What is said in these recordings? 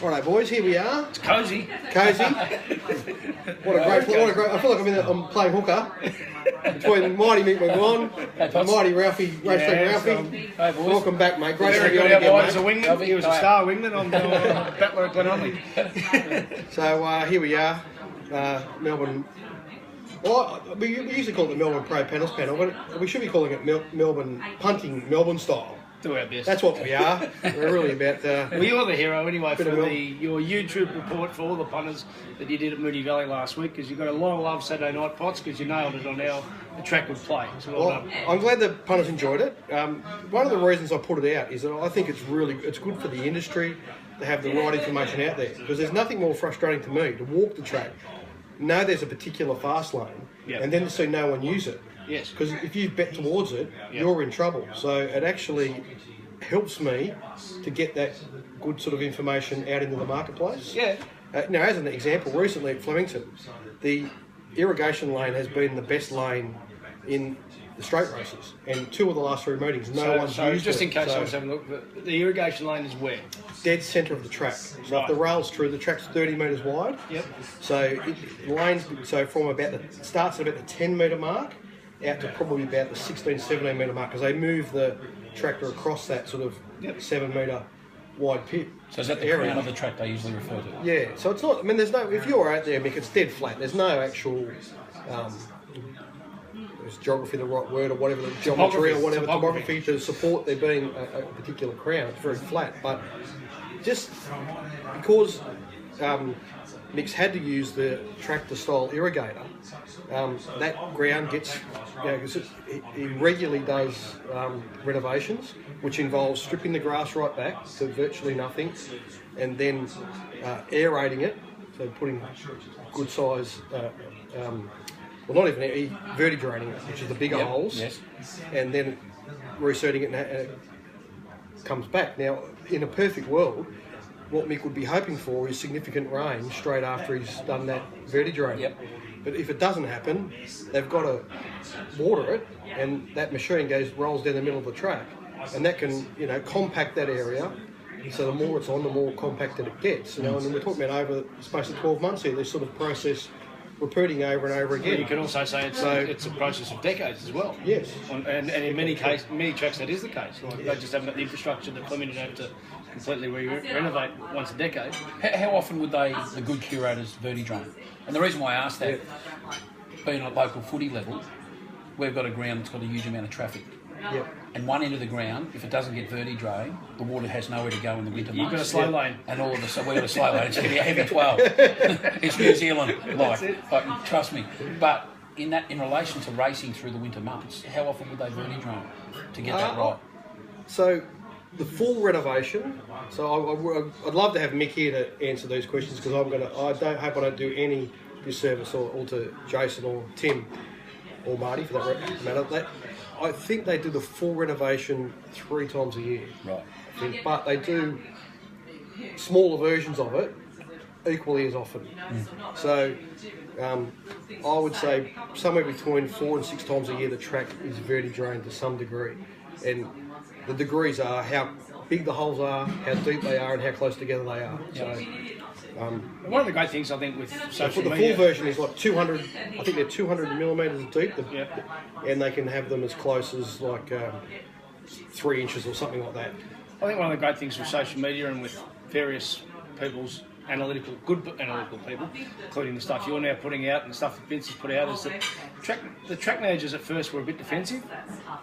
Righto, boys, here we are. It's cosy. Cozy. What a great. I feel like I'm playing hooker between mighty Mick McGuane and mighty Ralphie, Racetrack Ralphie. Hey, boys. Welcome back, mate. Great to Very have you good on again, outline as a mate. wingman. He was a star wingman on Battler at Glenollie. So here we are, Melbourne. Well, we usually call it the Melbourne Pro Panels Panel, but we should be calling it Melbourne Punting Melbourne style. Do our best. That's what we are. We're really about. Well, you're the hero anyway for Bit of your YouTube report for all the punters that you did at Moonee Valley last week, because you got a lot of love Saturday night pots because you nailed it on how the track would play. So well done. I'm glad the punters enjoyed it. One of the reasons I put it out is that I think it's good for the industry to have the right information out there, because there's nothing more frustrating to me to walk the track, know there's a particular fast lane, and then to see no one use it. Yes. Because if you bet towards it, you're in trouble. So it actually helps me to get that good sort of information out into the marketplace. Yeah. Now, as an example, recently at Flemington, the irrigation lane has been the best lane in the straight races, and 2 of the last 3 meetings, no one's used just it. in case I was having a look, the irrigation lane is where? Dead centre of the track. So if the rail's true, the track's 30 metres wide. Yep. So from about starts at about the 10 metre mark out to probably about the 16, 17 metre mark, because they move the tractor across that sort of 7 metre wide pit. So is that the crown of the track they usually refer to? Yeah, so it's not, I mean, there's no, if you're out there, Mick, it's dead flat. There's no actual, is geography the right word, or whatever, the geometry or whatever, topography to support there being a particular crown. It's very flat, but just because Mick's had to use the tractor-style irrigator, that ground gets, because he regularly does renovations, which involves stripping the grass right back to virtually nothing, and then aerating it, so putting good size, well, not even vertidraining it, which is the bigger holes, and then researting it and it comes back. Now, in a perfect world, what Mick would be hoping for is significant rain straight after he's done that vertidraining. But if it doesn't happen, they've got to water it, and that machine rolls down the middle of the track, and that can, compact that area. So the more it's on, the more compacted it gets. And we're talking about over the space of 12 months here, this sort of process repeating over and over again. Well, you can also say it's a process of decades as well. Yes. And in many tracks that is the case. Like, they just haven't got the infrastructure that Flemington have to completely renovate once a decade. How often would the good curators vertidrain? And the reason why I asked that, being at local footy level, we've got a ground that's got a huge amount of traffic. And one end of the ground, if it doesn't get vertidrained, the water has nowhere to go in the winter months. You've got a slow lane. And all of a sudden, we've got a slow lane. It's going to be a heavy 12. It's New Zealand, trust me. But in relation to racing through the winter months, how often would they vertidrain to get that right? So the full renovation. So I'd love to have Mick here to answer these questions, because I hope I don't do any disservice or to Jason or Tim or Marty for that matter. I think they do the full renovation 3 times a year. Right. I think, but they do smaller versions of it equally as often. So I would say somewhere between 4 and 6 times a year the track is vertidrained to some degree. And the degrees are how big the holes are, how deep they are, and how close together they are. So one of the great things I think with social the media, full version is like 200. I think they're 200 millimetres deep, and they can have them as close as like 3 inches or something like that. I think one of the great things with social media and with various people's good analytical people, including the stuff you're now putting out and the stuff that Vince has put out, is that the track managers at first were a bit defensive,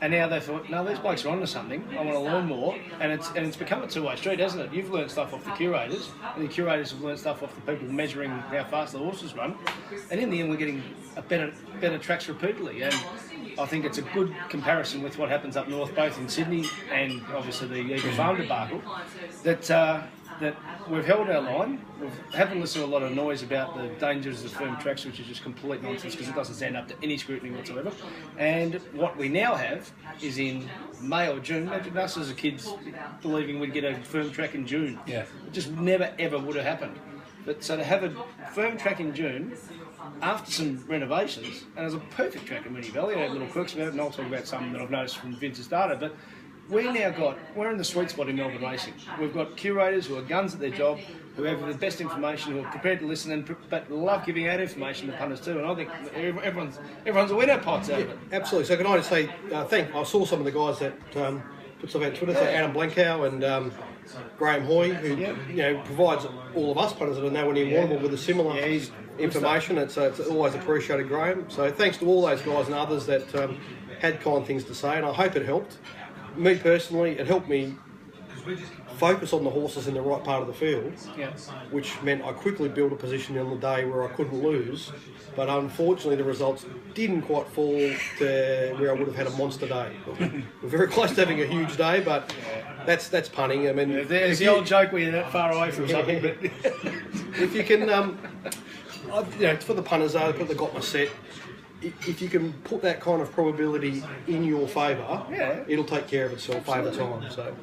and now they thought, no, these blokes are onto something. I want to learn more, and it's become a two-way street, hasn't it? You've learned stuff off the curators, and the curators have learned stuff off the people measuring how fast the horses run, and in the end, we're getting better tracks repeatedly. And I think it's a good comparison with what happens up north, both in Sydney and obviously the Eagle Farm debacle, that we've held our line. We haven't listened to a lot of noise about the dangers of firm tracks, which is just complete nonsense because it doesn't stand up to any scrutiny whatsoever. And what we now have is in May or June. Imagine us as kids believing we'd get a firm track in June. Yeah. It just never ever would have happened. But so to have a firm track in June after some renovations, and it was a perfect track in Moonee Valley. I had little quirks about it, and I'll talk about some that I've noticed from Vince's data, but we're in the sweet spot in Melbourne racing. We've got curators who are guns at their job, who have the best information, who are prepared to listen, but love giving out information to punters too. And I think everyone's a winner, Potts, out of it. Absolutely. So can I just say, I saw some of the guys that put stuff out Twitter, so Adam Blankow and Graham Hoy, who provides all of us punters that are nowhere near Warrnambool with a similar information. It's always appreciated, Graham. So thanks to all those guys and others that had kind things to say, and I hope it helped. Me personally, it helped me focus on the horses in the right part of the field, which meant I quickly built a position on the day where I couldn't lose. But unfortunately, the results didn't quite fall to where I would have had a monster day. We're very close to having a huge day, but that's punting. I mean, there's the old joke where you're that far away from something. But if you can, for the punters, they've got my set. If you can put that kind of probability in your favour, it'll take care of itself over time. So,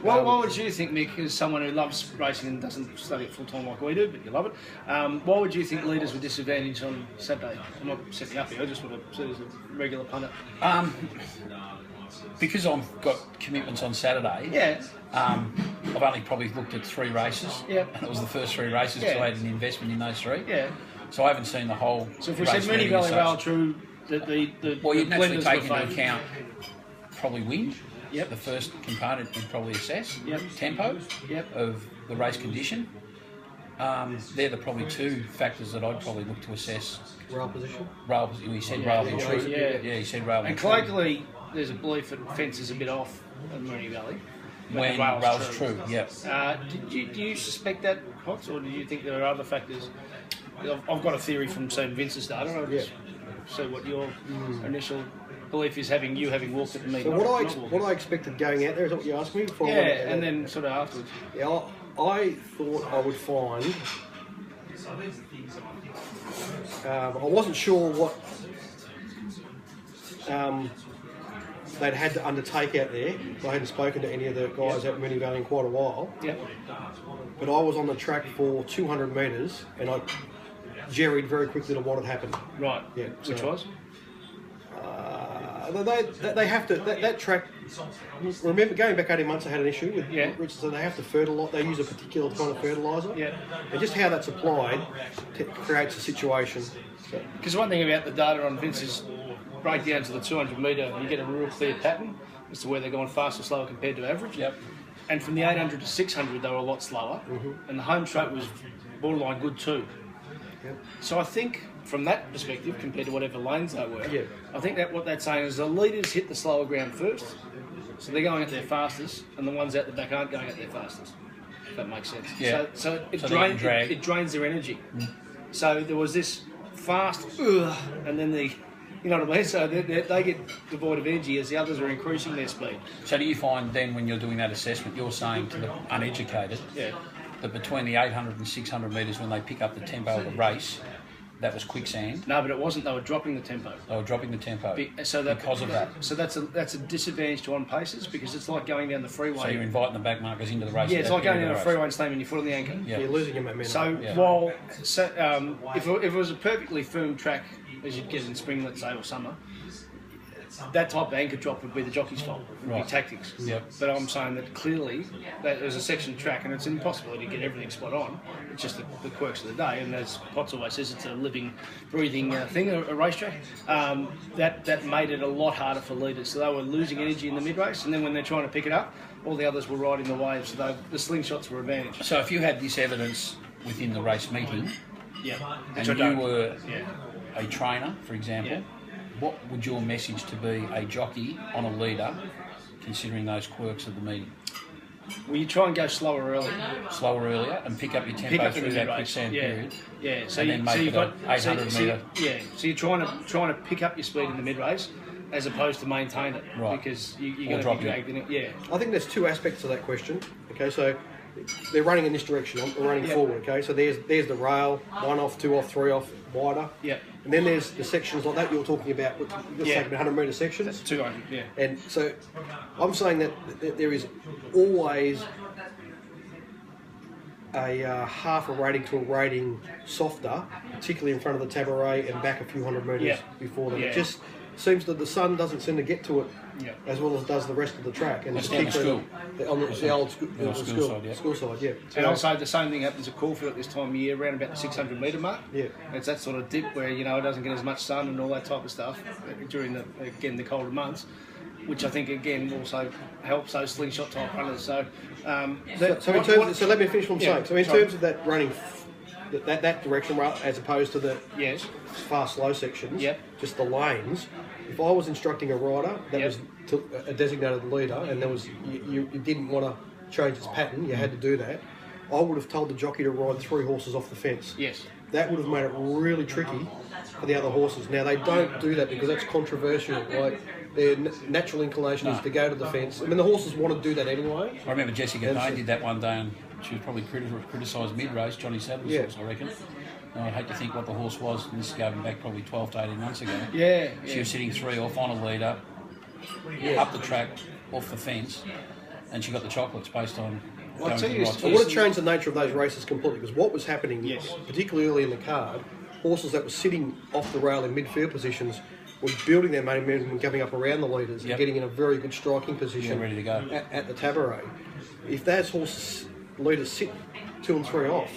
what would you think, Mick, as someone who loves racing and doesn't study it full time like we do, but you love it? What would you think leaders were disadvantaged on Saturday? I'm not setting up here. I just want to see as a regular punter. Because I've got commitments on Saturday. I've only probably looked at 3 races. And it was the first 3 races, so I had an investment in those 3. So I haven't seen the whole. So if we said Moonee Valley Rail True, well, you'd naturally take into account probably wind. The first component you'd probably assess. Tempo. Of the race condition. They're the probably 2 factors that I'd probably look to assess. Rail position. He said rail and true. He said rail and true. And colloquially, there's a belief that fence is a bit off at Moonee Valley. When rail's true. Do you suspect that, Potts, or do you think there are other factors? I've got a theory from St Vincent's data. I'll just see what your initial belief is, having walked at the meeting. So what I expected going out there is what you asked me before. And then sort of afterwards. I thought I would find. I wasn't sure what they'd had to undertake out there. I hadn't spoken to any of the guys at Moonee Valley in quite a while. But I was on the track for 200 metres, and I jerried very quickly to what had happened. Right. Which was? They have to that track. Remember, going back 18 months, I had an issue with Richardson. They have to fertilise. They use a particular kind of fertiliser. And just how that's applied creates a situation. Because one thing about the data on Vince's breakdown to the 200 metre, you get a real clear pattern as to where they're going faster or slower compared to average. And from the 800 to 600, they were a lot slower. And the home straight was borderline good too. So I think from that perspective, compared to whatever lanes they were, I think that what that's saying is the leaders hit the slower ground first, so they're going at their fastest, and the ones out the back aren't going at their fastest. If that makes sense. So it drains their energy. So there was this fast, and then you know what I mean? So they get devoid of energy as the others are increasing their speed. So do you find then when you're doing that assessment, you're saying to the uneducated that between the 800 and 600 metres when they pick up the tempo of the race, that was quicksand? No, but it wasn't. They were dropping the tempo. They were dropping the tempo because of that. So that's a disadvantage to on paces, because it's like going down the freeway. So you're inviting the back markers into the race. It's like going down the freeway and slamming your foot on the anchor. You're losing your momentum. So if it was a perfectly firm track, as you'd get in spring, let's say, or summer, that type of anchor drop would be the jockey's fault. It would be tactics. But I'm saying that clearly that there's a section of track, and it's an impossibility to get everything spot on. It's just the quirks of the day, and as Potts always says, it's a living, breathing thing, a racetrack. That made it a lot harder for leaders. So they were losing energy in the mid-race, and then when they're trying to pick it up, all the others were riding the wave, so the slingshots were advantage. So if you had this evidence within the race meeting, and you were a trainer, for example, what would your message to be a jockey on a leader, considering those quirks of the meeting? Well, you try and go slower earlier, and pick up your tempo through that quicksand period. So you've got 800 metre. So you're trying to pick up your speed in the mid race, as opposed to maintain it, because you're going to be dragged in it. I think there's 2 aspects to that question. Okay, so they're running in this direction. They're running forward. Okay, so there's the rail, 1 off, 2 off, 3 off, wider. And then there's the sections like that you're talking about, with 100 metre sections. That's 200, And so I'm saying that there is always a half a rating to a rating softer, particularly in front of the tabaret and back a few hundred metres before them. seems that the sun doesn't seem to get to it as well as it does the rest of the track. And that's down the school. On the old school side, yeah. And also the same thing happens at Caulfield at this time of year, around about the 600 metre mark. Yeah. It's that sort of dip where, it doesn't get as much sun and all that type of stuff during, the colder months, which I think, again, also helps those slingshot type runners. So, so let me finish what I'm saying. So in terms of that running that direction as opposed to the fast slow sections, just the lanes, if I was instructing a rider that was a designated leader and there was you didn't want to change its pattern, you had to do that, I would have told the jockey to ride 3 horses off the fence. Yes. That would have made it really tricky for the other horses. Now, they don't do that because that's controversial. Like, their natural inclination is to go to the fence. I mean, the horses want to do that anyway. I remember Jessica Payne did that one day, and she was probably criticised mid-race, Johnny Saddler's horse, I reckon. I'd hate to think what the horse was, and this is going back probably 12 to 18 months ago. Yeah. She was sitting 3 off on a leader, up the track, off the fence, and she got the chocolates based on... It would have changed the nature of those races completely, because what was happening, particularly early in the card, horses that were sitting off the rail in midfield positions were building their momentum and coming up around the leaders and getting in a very good striking position ready to go at the tabaret. If those horses leaders sit 2 and 3 off,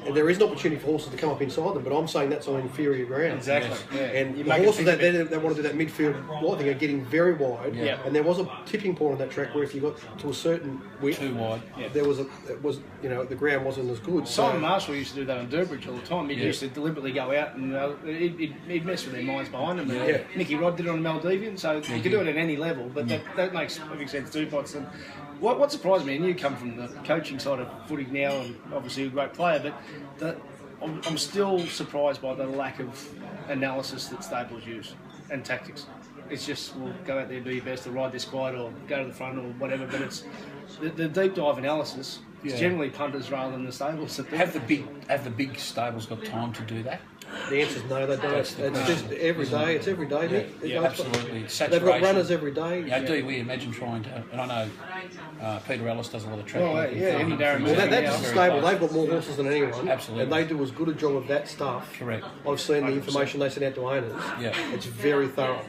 and there is an opportunity for horses to come up inside them, but I'm saying that's on inferior ground. Exactly. Yeah. And the horses that want to do that midfield wide thing are getting very wide. Yeah. And there was a tipping point on that track where if you got to a certain width, too wide, the ground wasn't as good. Simon Marshall used to do that on Durbridge all the time. He used to deliberately go out and he'd mess with their minds behind them. Nicky Rod did it on Maldivian, so you can do it at any level, but that makes perfect sense too, Potts. And what surprised me, and you come from the coaching side of footy now and obviously a great player, but I'm still surprised by the lack of analysis that stables use and tactics. It's just, well, go out there, do your best to ride this quiet or go to the front or whatever, but it's the deep dive analysis is generally punters rather than the stables. Have the big stables got time to do that? The answer is no, they don't. It's just every day. It's every day, Mick. Yeah, absolutely. They've got runners every day. Yeah, do we imagine trying to? And I know Peter Ellis does a lot of tracking. Darren. Well, that's the stable. They've got more horses than anyone. Absolutely. And they do as good a job of that stuff. Correct. I've seen the information they send out to owners. Yeah. It's very thorough.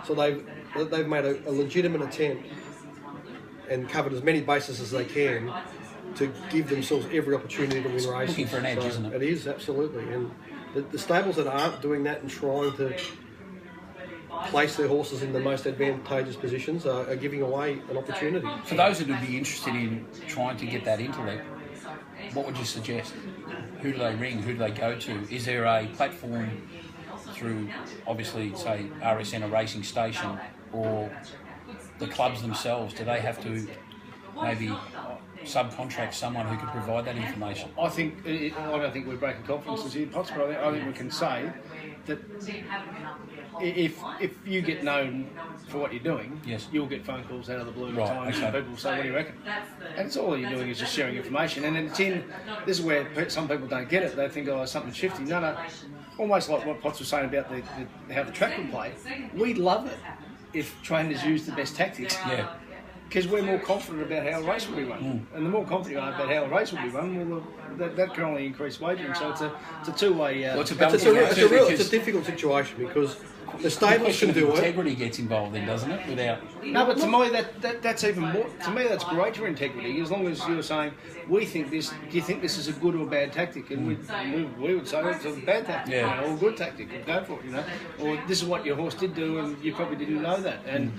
So they've made a legitimate attempt and covered as many bases as they can to give themselves every opportunity to win races. Looking for an edge, isn't it? It is, absolutely. And the stables that aren't doing that and trying to place their horses in the most advantageous positions are giving away an opportunity. For those that would be interested in trying to get that intellect, what would you suggest? Who do they ring? Who do they go to? Is there a platform through, obviously, say, RSN, a racing station, or the clubs themselves? Do they have to maybe subcontract someone who could provide that information? I don't think we're breaking confidences here, Potts, but I think we can say that if you get known for what you're doing, you'll get phone calls out of the blue at times and people say, what do you reckon? And it's all you're doing is just sharing information. And then this is where some people don't get it. They think, something's shifty. No. Almost like what Potts was saying about how the track would play. We love it if trainers use the best tactics. Yeah. Because we're more confident about how a race will be run. And the more confident you are about how a race will be run, well, that can only increase wagering. So it's a two-way... it's a difficult situation because the stables can do it. Integrity gets involved then, doesn't it? No, but to me, that's even more... To me, that's greater integrity, as long as you're saying, we think this... Do you think this is a good or bad tactic? And we would say it's a bad tactic, or a good tactic, go for it, Or this is what your horse did do and you probably didn't know that. And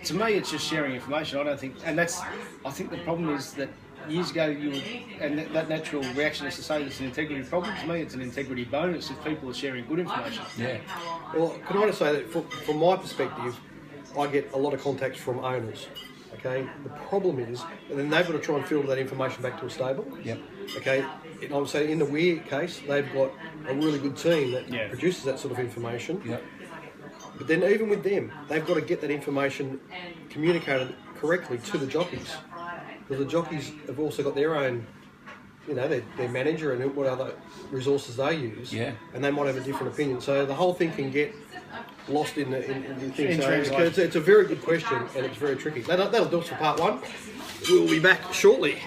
to me, it's just sharing information. I don't think... And I think the problem is that years ago, that natural reaction is to say it's an integrity problem. To me, it's an integrity bonus if people are sharing good information. Yeah. Well, can I just say that from my perspective, I get a lot of contacts from owners. Okay. The problem is, and then they've got to try and filter that information back to a stable. Yep. Okay. And I'm saying in the Weir case, they've got a really good team that produces that sort of information. Yep. But then even with them, they've got to get that information communicated correctly to the jockeys. Because the jockeys have also got their own, their manager and what other resources they use. Yeah. And they might have a different opinion. So the whole thing can get lost in things. So it's a very good question and it's very tricky. That'll do us for part 1. We'll be back shortly.